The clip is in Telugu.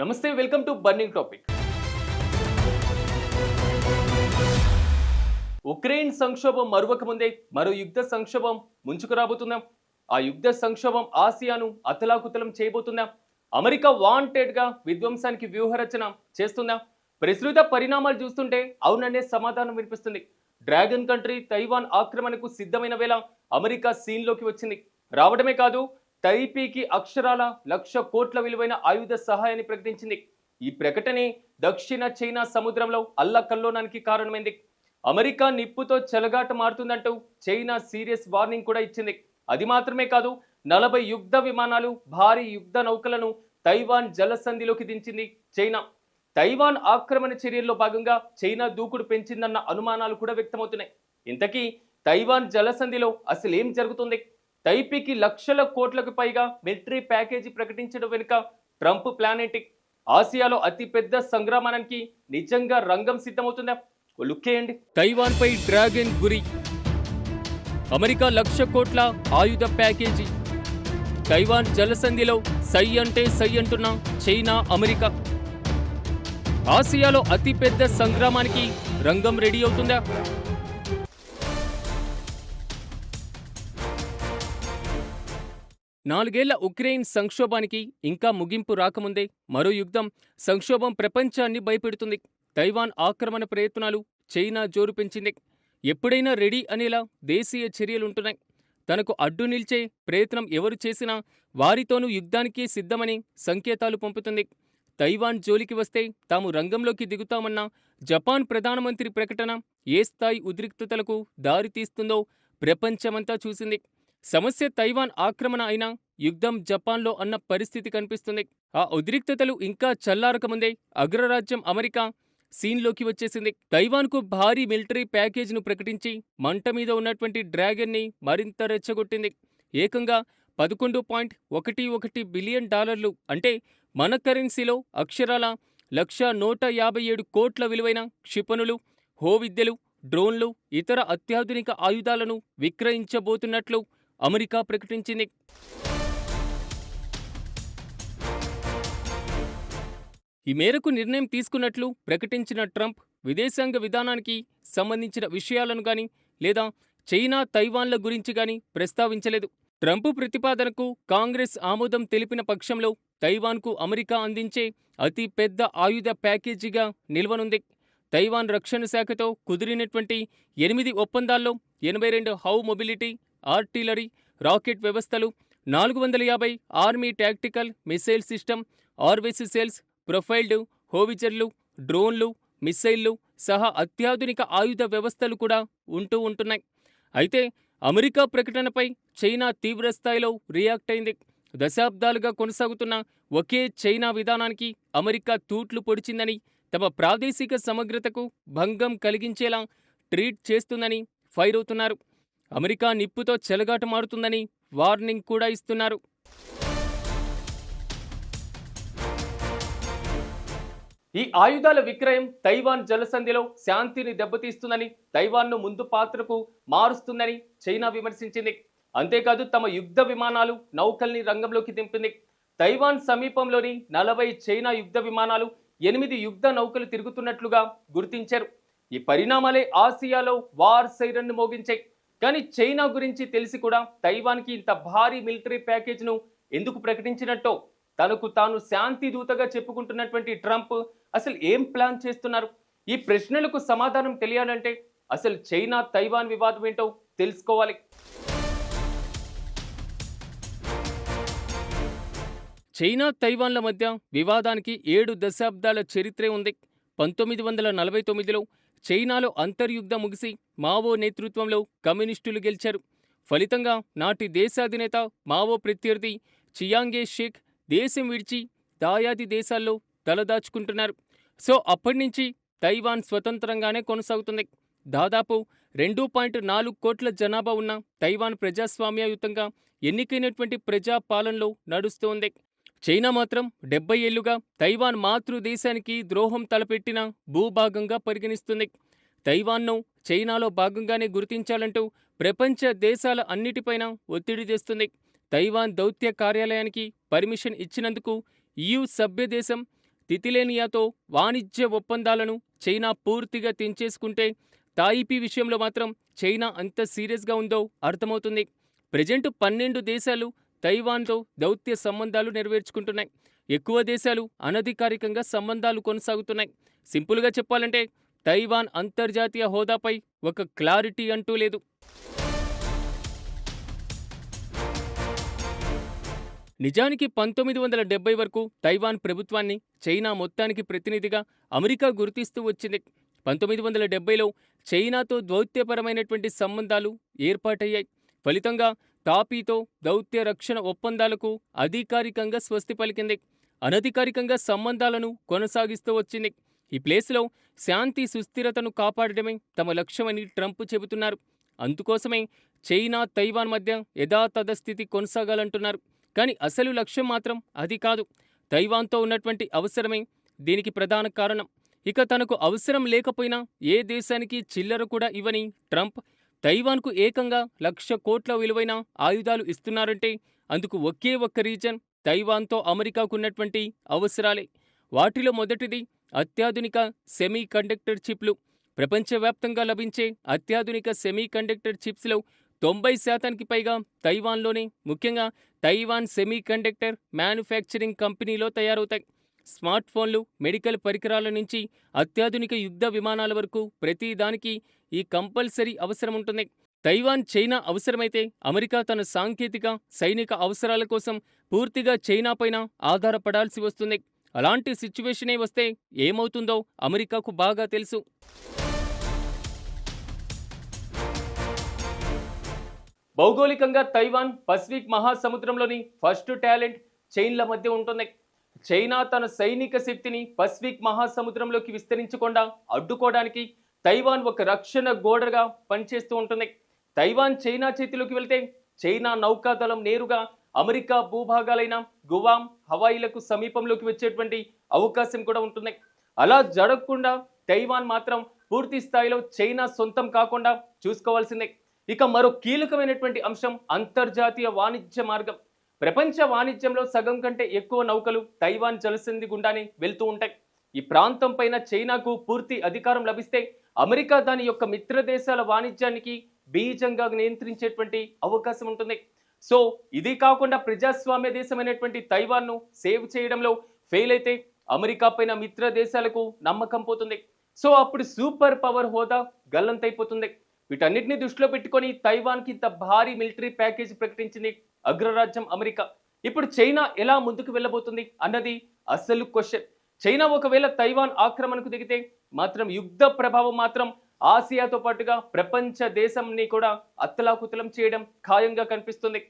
నమస్తే, welcome to burning topic. Ukraine సంక్షోభం మరువక ముందే మరో యుద్ధ సంక్షోభం ముంచుకు రాబోతుందాం. ఆ యుద్ధ సంక్షోభం ఆసియాను అతలాకుతలం చేయబోతుందాం. అమెరికా వాంటెడ్ గా విధ్వంసానికి వ్యూహరచన చేస్తుందాం. ప్రస్తుత పరిణామాలు చూస్తుంటే అవుననే సమాధానం వినిపిస్తుంది. డ్రాగన్ కంట్రీ తైవాన్ ఆక్రమణకు సిద్ధమైన వేళ అమెరికా సీన్లోకి వచ్చింది. రావడమే కాదు, తైపీకి అక్షరాల 1,00,000 కోట్ల విలువైన ఆయుధ సహాయాన్ని ప్రకటించింది. ఈ ప్రకటనే దక్షిణ చైనా సముద్రంలో అల్లకల్లోనానికి కారణమైంది. అమెరికా నిప్పుతో చెలగాట మారుతుందంటూ చైనా సీరియస్ వార్నింగ్ కూడా ఇచ్చింది. అది మాత్రమే కాదు, 40 యుద్ధ విమానాలు, భారీ యుద్ధ నౌకలను తైవాన్ జలసంధిలోకి దించింది చైనా. తైవాన్ ఆక్రమణ చర్యల్లో భాగంగా చైనా దూకుడు పెంచిందన్న అనుమానాలు కూడా వ్యక్తమవుతున్నాయి. ఇంతకీ తైవాన్ జలసంధిలో అసలు ఏం జరుగుతుంది? తైపీకి 1,00,000 కోట్లకు పైగా మిలిటరీ ప్యాకేజీ ప్రకటించడం వెనుక ట్రంప్ ప్లాన్ ఏంటి? ఆసియాలో అతిపెద్ద సంగ్రామానికి నిజంగా రంగం సిద్ధమవుతుందా? లుక్కేయండి. తైవాన్ పై డ్రాగన్ గురి, అమెరికా 1,00,000 కోట్ల ఆయుధ ప్యాకేజీ, తైవాన్ జలసంధిలో సై అంటే సై అంటున్న చైనా అమెరికా. ఆసియాలో అతిపెద్ద సంగ్రామానికి రంగం రెడీ అవుతుందా? నాలుగేళ్ల ఉక్రెయిన్ సంక్షోభానికి ఇంకా ముగింపు రాకముందే మరో యుద్ధం సంక్షోభం ప్రపంచాన్ని భయపెడుతుంది. తైవాన్ ఆక్రమణ ప్రయత్నాలు చైనా జోరు పెంచింది. ఎప్పుడైనా రెడీ అనేలా దేశీయ చర్యలుంటున్నాయి. తనకు అడ్డు నిల్చే ప్రయత్నం ఎవరు చేసినా వారితోనూ యుద్ధానికే సిద్ధమని సంకేతాలు పంపుతుంది. తైవాన్ జోలికి వస్తే తాము రంగంలోకి దిగుతామన్న జపాన్ ప్రధానమంత్రి ప్రకటన ఏ స్థాయి ఉద్రిక్తతలకు దారితీస్తుందో ప్రపంచమంతా చూసింది. సమస్య తైవాన్ ఆక్రమణ అయినా యుద్ధం జపాన్లో అన్న పరిస్థితి కనిపిస్తుంది. ఆ ఉద్రిక్తతలు ఇంకా చల్లారకముందే అగ్రరాజ్యం అమెరికా సీన్లోకి వచ్చేసింది. తైవాన్కు భారీ మిలిటరీ ప్యాకేజీను ప్రకటించి మంట మీద ఉన్నటువంటి డ్రాగన్ని మరింత రెచ్చగొట్టింది. ఏకంగా $11.11 బిలియన్, అంటే మన కరెన్సీలో అక్షరాల 1,157 కోట్ల విలువైన క్షిపణులు, హోవిద్దెలు, డ్రోన్లు, ఇతర అత్యాధునిక ఆయుధాలను విక్రయించబోతున్నట్లు అమెరికా ప్రకటించింది. ఈ మేరకు నిర్ణయం తీసుకున్నట్లు ప్రకటించిన ట్రంప్ విదేశాంగ విధానానికి సంబంధించిన విషయాలను గాని లేదా చైనా తైవాన్ల గురించి గాని ప్రస్తావించలేదు. ట్రంప్ ప్రతిపాదనకు కాంగ్రెస్ ఆమోదం తెలిపిన పక్షంలో తైవాన్కు అమెరికా అందించే అతి పెద్ద ఆయుధ ప్యాకేజీగా నిల్వనుంది. తైవాన్ రక్షణ శాఖతో కుదిరినటువంటి 8 ఒప్పందాల్లో 82 హౌ మొబిలిటీ, ఆర్టిలరీ, రాకెట్ వ్యవస్థలు, 450 ఆర్మీ టాక్టికల్ మిసైల్ సిస్టమ్, ఆర్వీసీసెల్స్, ప్రొఫైల్డ్ హోవిజర్లు, డ్రోన్లు, మిస్సైళ్లు సహా అత్యాధునిక ఆయుధ వ్యవస్థలు కూడా ఉంటున్నాయి. అయితే అమెరికా ప్రకటనపై చైనా తీవ్రస్థాయిలో రియాక్ట్ అయింది. దశాబ్దాలుగా కొనసాగుతున్న ఒకే చైనా విధానానికి అమెరికా తూట్లు పొడిచిందని, తమ ప్రాదేశిక సమగ్రతకు భంగం కలిగించేలా ట్రీట్ చేస్తుందని ఫైర్ అవుతున్నారు. అమెరికా నిప్పుతో చెలగాట మారుతుందని వార్నింగ్ కూడా ఇస్తున్నారు. ఈ ఆయుధాల విక్రయం తైవాన్ జలసంధిలో శాంతిని దెబ్బతీస్తుందని, తైవాన్ను ముందు పాత్రకు మారుస్తుందని చైనా విమర్శించింది. అంతేకాదు, తమ యుద్ధ విమానాలు, నౌకల్ని రంగంలోకి దింపింది. తైవాన్ సమీపంలోని 40 చైనా యుద్ధ విమానాలు, 8 యుద్ధ నౌకలు తిరుగుతున్నట్లుగా గుర్తించారు. ఈ పరిణామాలే ఆసియాలో వార్ సైరన్ను మోగించాయి. కానీ చైనా గురించి తెలిసి కూడా తైవాన్కి ఇంత భారీ మిలిటరీ ప్యాకేజ్ను ఎందుకు ప్రకటించినట్టో, తనకు తాను శాంతి దూతగా చెప్పుకుంటున్నటువంటి ట్రంప్ అసలు ఏం ప్లాన్ చేస్తున్నారు? ఈ ప్రశ్నలకు సమాధానం తెలియాలంటే అసలు చైనా తైవాన్ వివాదం ఏంటో తెలుసుకోవాలి. చైనా తైవాన్ల మధ్య వివాదానికి 7 దశాబ్దాల చరిత్రే ఉంది. 1949లో చైనాలో అంతర్యుద్ధం ముగిసి మావో నేతృత్వంలో కమ్యూనిస్టులు గెలిచారు. ఫలితంగా నాటి దేశాధినేత మావో ప్రత్యర్థి చియాంగే షేక్ దేశం విడిచి దాయాది దేశాల్లో తలదాచుకుంటున్నారు. సో అప్పటినుంచి తైవాన్ స్వతంత్రంగానే కొనసాగుతుంది. దాదాపు 2.4 కోట్ల జనాభా ఉన్న తైవాన్ ప్రజాస్వామ్యయుతంగా ఎన్నికైనటువంటి ప్రజాపాలనలో నడుస్తోంది. చైనా మాత్రం 70 ఏళ్లుగా తైవాన్ మాతృదేశానికి ద్రోహం తలపెట్టిన భూభాగంగా పరిగణిస్తుంది. తైవాన్ను చైనాలో భాగంగానే గుర్తించాలంటూ ప్రపంచ దేశాల అన్నిటిపైన ఒత్తిడి తెస్తుంది. తైవాన్ దౌత్య కార్యాలయానికి పర్మిషన్ ఇచ్చినందుకు EU సభ్యదేశం తితిలేనియాతో వాణిజ్య ఒప్పందాలను చైనా పూర్తిగా తెంచేసుకుంటే తాయిపీ విషయంలో మాత్రం చైనా అంత సీరియస్గా ఉందో అర్థమవుతుంది. ప్రెజెంట్ 12 దేశాలు తైవాన్తో దౌత్య సంబంధాలు నెరవేర్చుకుంటున్నాయి. ఎక్కువ దేశాలు అనధికారికంగా సంబంధాలు కొనసాగుతున్నాయి. సింపుల్గా చెప్పాలంటే తైవాన్ అంతర్జాతీయ హోదాపై ఒక క్లారిటీ అంటూ లేదు. నిజానికి 1970 వరకు తైవాన్ ప్రభుత్వాన్ని చైనా మొత్తానికి ప్రతినిధిగా అమెరికా గుర్తిస్తూ వచ్చింది. 1970లో చైనాతో దౌత్యపరమైనటువంటి సంబంధాలు ఏర్పాటయ్యాయి. ఫలితంగా తాపీతో దౌత్య రక్షణ ఒప్పందాలకు అధికారికంగా స్వస్తి పలికింది. అనధికారికంగా సంబంధాలను కొనసాగిస్తూ వచ్చింది. ఈ ప్లేస్లో శాంతి సుస్థిరతను కాపాడడమే తమ లక్ష్యమని ట్రంప్ చెబుతున్నారు. అందుకోసమే చైనా తైవాన్ మధ్య యథాతథ స్థితి కొనసాగాలంటున్నారు. కానీ అసలు లక్ష్యం మాత్రం అది కాదు. తైవాన్తో ఉన్నటువంటి అవసరమే దీనికి ప్రధాన కారణం. ఇక తనకు అవసరం లేకపోయినా ఏ దేశానికి చిల్లర కూడా ఇవ్వని ట్రంప్ తైవాన్కు ఏకంగా 1,00,000 కోట్ల విలువైన ఆయుధాలు ఇస్తున్నారంటే అందుకు ఒకే ఒక్క రీజన్ తైవాన్తో అమెరికాకు ఉన్నటువంటి అవసరాలే. వాటిలో మొదటిది అత్యాధునిక సెమీ కండక్టర్ చిప్లు. ప్రపంచవ్యాప్తంగా లభించే అత్యాధునిక సెమీ కండక్టర్ చిప్స్లో 90% పైగా తైవాన్లోనే, ముఖ్యంగా తైవాన్ సెమీ కండక్టర్ మ్యానుఫ్యాక్చరింగ్ కంపెనీలో తయారవుతాయి. స్మార్ట్ ఫోన్లు, మెడికల్ పరికరాల నుంచి అత్యాధునిక యుద్ధ విమానాల వరకు ప్రతి దానికి ఈ కంపల్సరీ అవసరం ఉంటుంది. తైవాన్ చైనా అవసరమైతే అమెరికా తన సాంకేతిక, సైనిక అవసరాల కోసం పూర్తిగా చైనా పైన ఆధారపడాల్సి వస్తుంది. అలాంటి సిచ్యువేషనే వస్తే ఏమవుతుందో అమెరికాకు బాగా తెలుసు. భౌగోళికంగా తైవాన్ పసిఫిక్ మహాసముద్రంలోని ఫస్ట్ టాలెంట్ చైన్ల మధ్య ఉంటుంది. చైనా తన సైనిక శక్తిని పసిఫిక్ మహాసముద్రంలోకి విస్తరించకుండా అడ్డుకోవడానికి తైవాన్ ఒక రక్షణ గోడగా పనిచేస్తూ ఉంటుంది. తైవాన్ చైనా చేతిలోకి వెళ్తే చైనా నౌకాదళం నేరుగా అమెరికా భూభాగాలైన గువామ్, హవాయిలకు సమీపంలోకి వచ్చేటువంటి అవకాశం కూడా ఉంటుంది. అలా జరగకుండా తైవాన్ మాత్రం పూర్తి స్థాయిలో చైనా సొంతం కాకుండా చూసుకోవాల్సిందే. ఇక మరో కీలకమైనటువంటి అంశం అంతర్జాతీయ వాణిజ్య మార్గం. ప్రపంచ వాణిజ్యంలో సగం కంటే ఎక్కువ నౌకలు తైవాన్ జలసంధి గుండానే వెళ్తూ ఉంటాయి. ఈ ప్రాంతం పైన చైనాకు పూర్తి అధికారం లభిస్తే అమెరికా దాని యొక్క మిత్ర దేశాల వాణిజ్యానికి బీజంగా నియంత్రించేటువంటి అవకాశం ఉంటుంది. సో ఇది కాకుండా ప్రజాస్వామ్య దేశమైనటువంటి తైవాన్ను సేవ్ చేయడంలో ఫెయిల్ అయితే అమెరికా పైన మిత్ర దేశాలకు నమ్మకం పోతుంది. సో అప్పుడు సూపర్ పవర్ హోదా గల్లంతైపోతుంది. వీటన్నిటిని దృష్టిలో పెట్టుకొని తైవాన్కి ఇంత భారీ మిలిటరీ ప్యాకేజ్ ప్రకటించింది అగ్రరాజ్యం అమెరికా. ఇప్పుడు చైనా ఎలా ముందుకు వెళ్ళబోతుంది అన్నది అసలు క్వశ్చన్. చైనా ఒకవేళ తైవాన్ ఆక్రమణకు దిగితే మాత్రం యుద్ధ ప్రభావం మాత్రం ఆసియాతో పాటుగా ప్రపంచ దేశంని కూడా అత్తలాకుతలం చేయడం ఖాయంగా కనిపిస్తుంది.